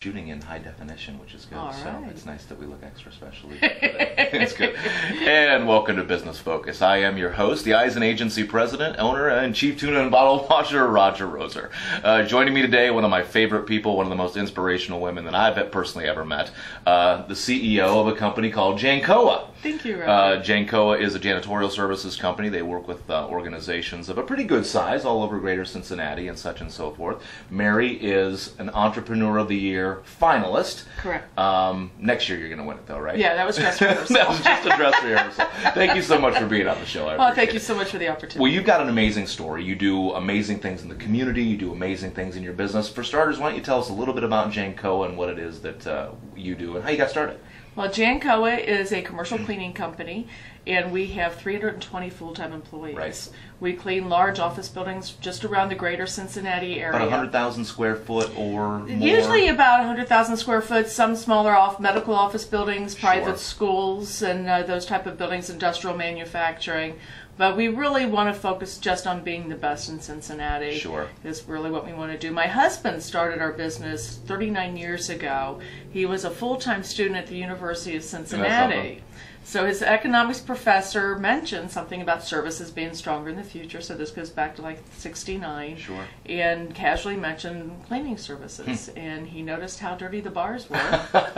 shooting in high definition, which is good. All So right. it's nice that we look extra special today. It's good. And welcome to Business Focus. I am your host, the Eisen Agency President, Owner, and Chief Tuna and Bottle Washer, Rodger Roeser. Joining me today, one of my favorite people, one of the most inspirational women that I've personally ever met, the CEO of a company called Jancoa. Thank you, Rodger. Jancoa is a janitorial services company. They work with organizations of a pretty good size all over greater Cincinnati and such and so forth. Mary is an Entrepreneur of the Year finalist. Correct. Next year you're going to win it though, right? Yeah, that was dress rehearsal. That was just a dress rehearsal. Thank you so much for being on the show. I Well, thank appreciate you it. so much for the opportunity. Well, you've got an amazing story. You do amazing things in the community. You do amazing things in your business. For starters, why don't you tell us a little bit about Jancoa and what it is that you do and how you got started? Well, Jancoa is a commercial cleaning company, and we have 320 full-time employees. Right. We clean large office buildings just around the greater Cincinnati area. About 100,000 square foot or more? Usually about 100,000 square foot, some smaller medical office buildings, private Sure. schools, and those type of buildings, industrial manufacturing. But we really want to focus just on being the best in Cincinnati. Sure. Is really what we want to do. My husband started our business 39 years ago. He was a full-time student at the University of Cincinnati. So his economics professor mentioned something about services being stronger in the future, so this goes back to like 69. Sure. And casually mentioned cleaning services. And he noticed how dirty the bars were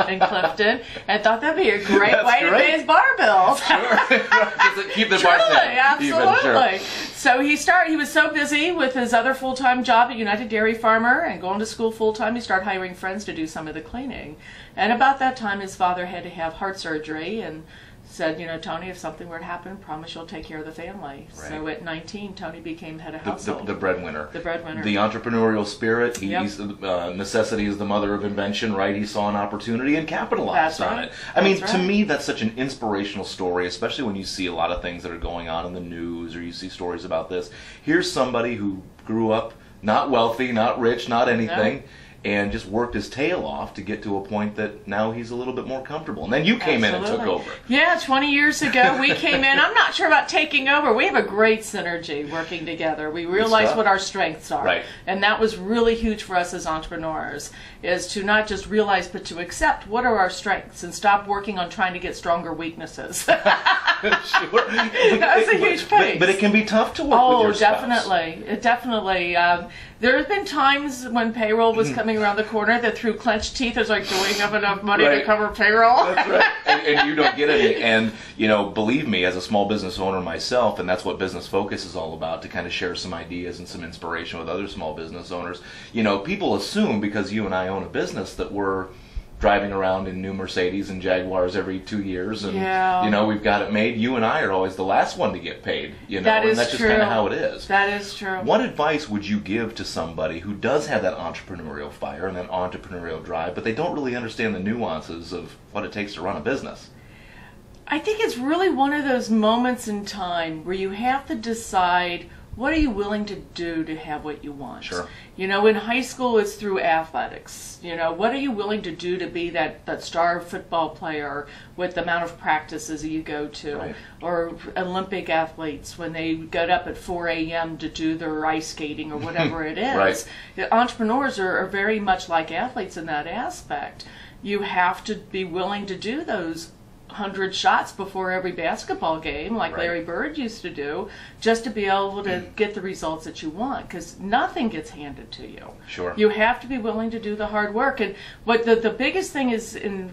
in Clifton and thought that'd be a great That's way to great. pay his bar bills. Just keep the bar Truly, down. absolutely. Even, sure. So he was so busy with his other full-time job at United Dairy Farmer and going to school full-time, he started hiring friends to do some of the cleaning. And about that time, his father had to have heart surgery and said, Tony, if something were to happen, promise you'll take care of the family. Right. So at 19, Tony became head of household. The breadwinner. The breadwinner. The entrepreneurial spirit. Yep. Necessity is the mother of invention, right? He saw an opportunity and capitalized That's on right. it. I mean, That's to right. me, that's such an inspirational story, especially when you see a lot of things that are going on in the news or you see stories about this. Here's somebody who grew up not wealthy, not rich, not anything. No. And just worked his tail off to get to a point that now he's a little bit more comfortable. And then you came in and took Absolutely. over. Yeah, 20 years ago we came in. I'm not sure about taking over. We have a great synergy working together. We realize stuff. what our strengths are. Right. And that was really huge for us as entrepreneurs, is to not just realize but to accept what are our strengths and stop working on trying to get stronger weaknesses. Sure. That was a huge pace. But it can be tough to work with your spouse. Definitely. It definitely. There have been times when payroll was coming around the corner that through clenched teeth is like, do we have enough money Right. to cover payroll? That's right. And you don't get any. And, believe me, as a small business owner myself, and that's what Business Focus is all about, to kind of share some ideas and some inspiration with other small business owners. People assume because you and I own a business that we're driving around in new Mercedes and Jaguars every 2 years, and Yeah. we've got it made. You and I are always the last one to get paid. That is and that's just true. kind of how it is. That is true. What advice would you give to somebody who does have that entrepreneurial fire and that entrepreneurial drive, but they don't really understand the nuances of what it takes to run a business? I think it's really one of those moments in time where you have to decide, what are you willing to do to have what you want? Sure. In high school it's through athletics. What are you willing to do to be that star football player with the amount of practices you go to? Right. Or Olympic athletes when they get up at 4 a.m. to do their ice skating or whatever it is. Right. Entrepreneurs are very much like athletes in that aspect. You have to be willing to do those 100 shots before every basketball game, like Right. Larry Bird used to do, just to be able to get the results that you want, because nothing gets handed to you. Sure. You have to be willing to do the hard work. And what the biggest thing is, in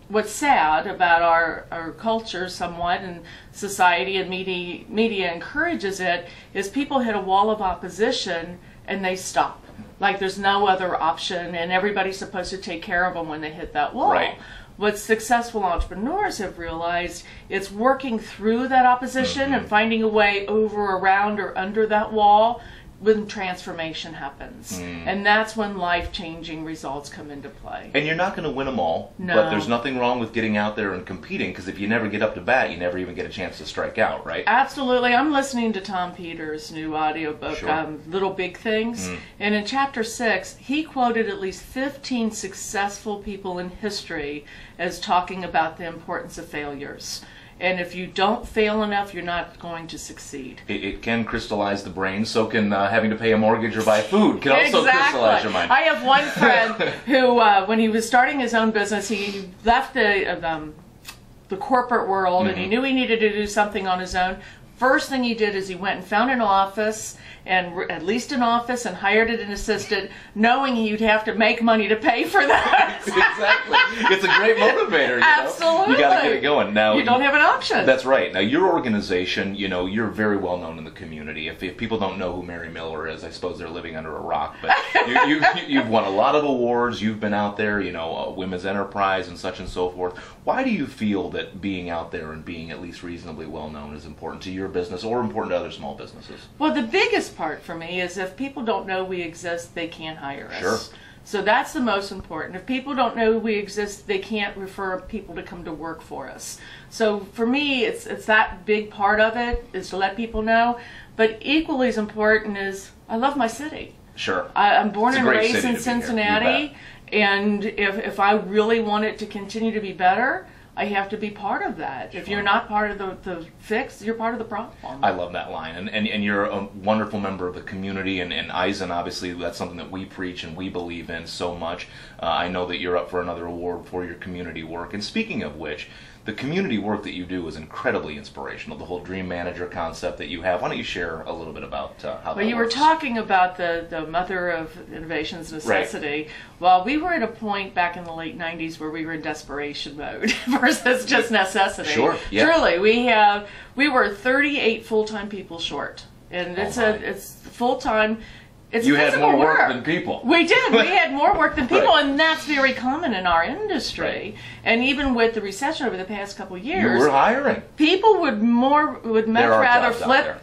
what's sad about our culture somewhat, and society and media encourages it, is people hit a wall of opposition and they stop. Like there's no other option, and everybody's supposed to take care of them when they hit that wall. Right. What successful entrepreneurs have realized, it's working through that opposition and finding a way over, around, or under that wall when transformation happens. And that's when life-changing results come into play. And you're not going to win them all, No. but there's nothing wrong with getting out there and competing, because if you never get up to bat, you never even get a chance to strike out, right? Absolutely. I'm listening to Tom Peters' new audiobook, Sure. Little Big Things. And in chapter 6, he quoted at least 15 successful people in history as talking about the importance of failures. And if you don't fail enough, you're not going to succeed. It can crystallize the brain. So can having to pay a mortgage or buy food can also crystallize your mind. I have one friend who, when he was starting his own business, he left the corporate world, and he knew he needed to do something on his own. First thing he did is he went and found an office, and at least an office, and hired an assistant, knowing he'd have to make money to pay for that. Exactly. It's a great motivator, you know? Absolutely. You got to get it going. Now, you don't have an option. That's right. Now, your organization, you know, you're very well known in the community. If people don't know who Mary Miller is, I suppose they're living under a rock. But you've won a lot of awards. You've been out there, you know, Women's Enterprise and such and so forth. Why do you feel that being out there and being at least reasonably well known is important to your business or important to other small businesses? Well, the biggest part for me is if people don't know we exist, they can't hire us. Sure. So that's the most important. If people don't know we exist, they can't refer people to come to work for us. So for me, it's that big part of it, is to let people know. But equally as important is I love my city. Sure. I'm born and raised in Cincinnati, and if I really want it to continue to be better, I have to be part of that. If you're not part of the fix, you're part of the problem. I love that line. And you're a wonderful member of the community, and Eisen, obviously, that's something that we preach and we believe in so much. I know that you're up for another award for your community work. And speaking of which, the community work that you do is incredibly inspirational. The whole Dream Manager concept that you have. Why don't you share a little bit about how that works? Well, you were talking about the mother of innovations, necessity. Right. Well, we were at a point back in the late 90s where we were in desperation mode versus just necessity. Sure. Yeah. Truly, we were 38 full-time people short. And it's full-time. You had more work than people. We did. We had more work than people, Right. and that's very common in our industry. Right. And even with the recession over the past couple of years, You were hiring. people would much rather jobs out flip.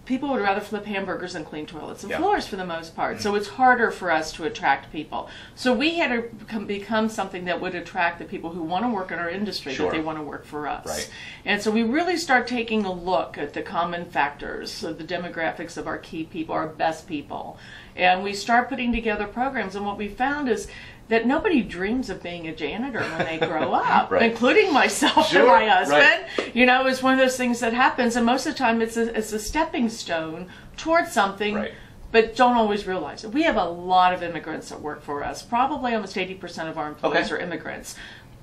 People would rather flip hamburgers than clean toilets and Yeah. floors for the most part. So it's harder for us to attract people. So we had to become something that would attract the people who want to work in our industry, Sure. but they want to work for us. Right. And so we really start taking a look at the common factors, of the demographics of our key people, our best people. And we start putting together programs. And what we found is that nobody dreams of being a janitor when they grow up, Right. including myself Sure, and my husband. right. You know, it's one of those things that happens, and most of the time it's a stepping stone towards something, Right. but don't always realize it. We have a lot of immigrants that work for us. Probably almost 80% of our employees Okay. are immigrants.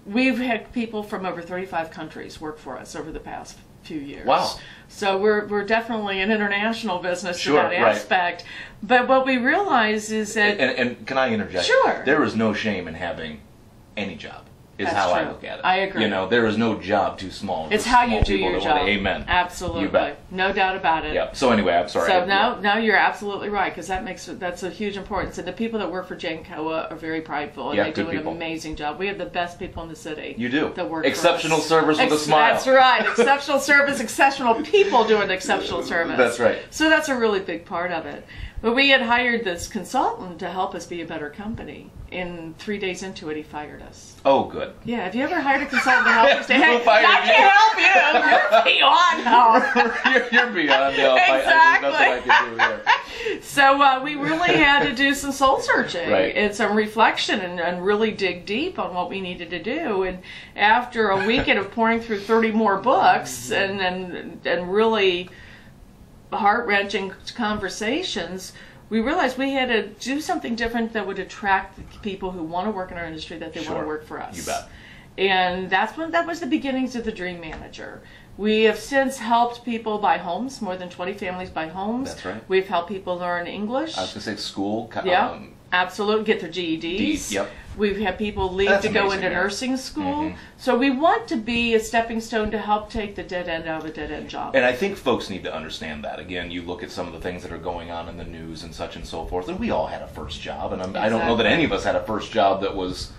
We've had people from over 35 countries work for us over the past few years. Wow. So we're definitely an international business Sure, in that right. aspect. But what we realize is that And can I interject? Sure. There is no shame in having any job. Is That's how I true. look at it. I agree. You know, there is no job too small. it's for how small you do people your that want job. to- Amen. Absolutely. You bet. No doubt about it. Yeah. So anyway, I'm sorry. So now you're absolutely right, because that's a huge importance. And the people that work for Jancoa are very prideful, and Yeah, they do good an people. amazing job. We have the best people in the city. You do. That work Exceptional for us. service with a smile. That's right. Exceptional service, exceptional people doing exceptional service. That's right. So that's a really big part of it. But we had hired this consultant to help us be a better company. In 3 days into it, he fired us. Oh, good. Yeah, have you ever hired a consultant to help you stay? Who fired I you? can't help you. You're beyond help. you're beyond help. Exactly. There's nothing I can do here. So we really had to do some soul searching Right. and some reflection and really dig deep on what we needed to do. And after a weekend of pouring through 30 more books and really heart-wrenching conversations, we realized we had to do something different that would attract the people who want to work in our industry, that they want Sure. to work for us. You bet. And that was the beginnings of the Dream Manager. We have since helped people buy homes, more than 20 families buy homes. That's right. We've helped people learn English. I was going to say school. Yeah, absolutely. Get their GEDs. Yep. We've had people leave That's to go amazing, into yeah. nursing school. Mhm. So we want to be a stepping stone to help take the dead end out of a dead end job. And I think folks need to understand that. Again, you look at some of the things that are going on in the news and such and so forth, and we all had a first job, and I don't know that Exactly. any of us had a first job that was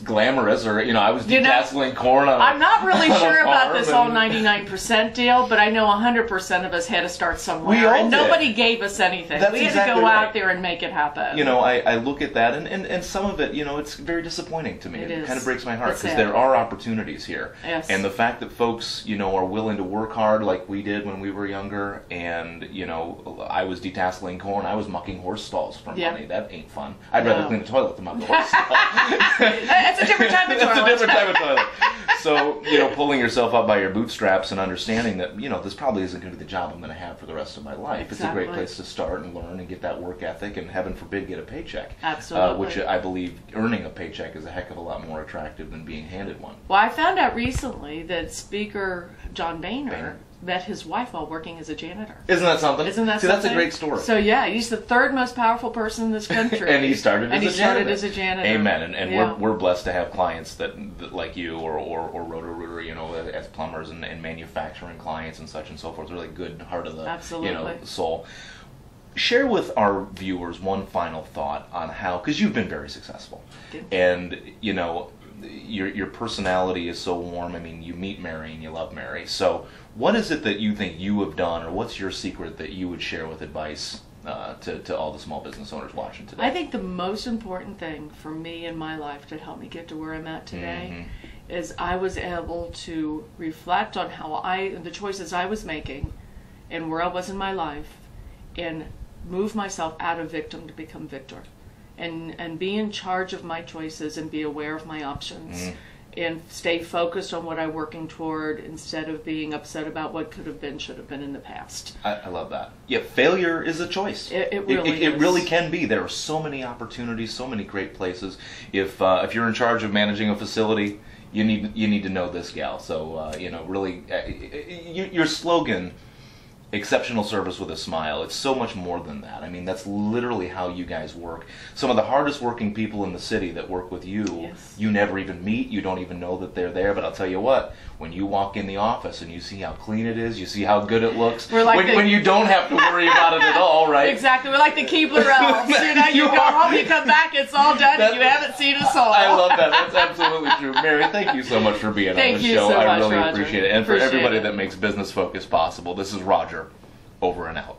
glamorous, or I was detasseling corn on I'm not really on a sure about farm this all and- 99% deal, but I know 100% of us had to start somewhere. We all and did. nobody gave us anything. That's we had exactly to go right. out there and make it happen. I look at that, and some of it, it's very disappointing to me. It It is. kind of breaks my heart, It's because sad. there are opportunities here. Yes. And the fact that folks, are willing to work hard like we did when we were younger, and, I was detasseling corn, I was mucking horse stalls for Yeah. money. That ain't fun. I'd rather No. clean a toilet than muck a horse stall. It's a different type of It's a toilet. different type of toilet. So, pulling yourself up by your bootstraps and understanding that, this probably isn't going to be the job I'm going to have for the rest of my life. Exactly. It's a great place to start and learn and get that work ethic and, heaven forbid, get a paycheck. Absolutely. Which I believe earning a paycheck is a heck of a lot more attractive than being handed one. Well, I found out recently that Speaker John Boehner met his wife while working as a janitor. Isn't that something? Isn't that See, something? that's a great story. So yeah, he's the third most powerful person in this country. And he started as a janitor. Amen. And we're blessed to have clients that like you or Rodger Roeser, as plumbers and manufacturing clients and such and so forth. Really good heart of the soul. Share with our viewers one final thought on how, because you've been very successful, and your personality is so warm. I mean, you meet Mary and you love Mary. So what is it that you think you have done, or what's your secret that you would share with advice to all the small business owners watching today? I think the most important thing for me in my life to help me get to where I'm at today is I was able to reflect on the choices I was making and where I was in my life, and move myself out of victim to become victor, and be in charge of my choices and be aware of my options, and stay focused on what I'm working toward instead of being upset about what could have been, should have been in the past. I love that. Yeah, failure is a choice. It really is. It really can be. There are so many opportunities, so many great places. If you're in charge of managing a facility, you need to know this gal. So really, your slogan, exceptional service with a smile, it's so much more than that. I mean, that's literally how you guys work. Some of the hardest working people in the city that work with you, you never even meet, you don't even know that they're there, but I'll tell you what, when you walk in the office and you see how clean it is, you see how good it looks, when you don't have to worry about it at all, right? Exactly, we're like the Keebler elves, you go home, you come back, it's all done, and you haven't seen a soul. I love that, that's absolutely true. Mary, thank you so much for being on the show. So I much, really Rodger. appreciate it. And for everybody that makes Business Focus possible, this is Rodger, over and out.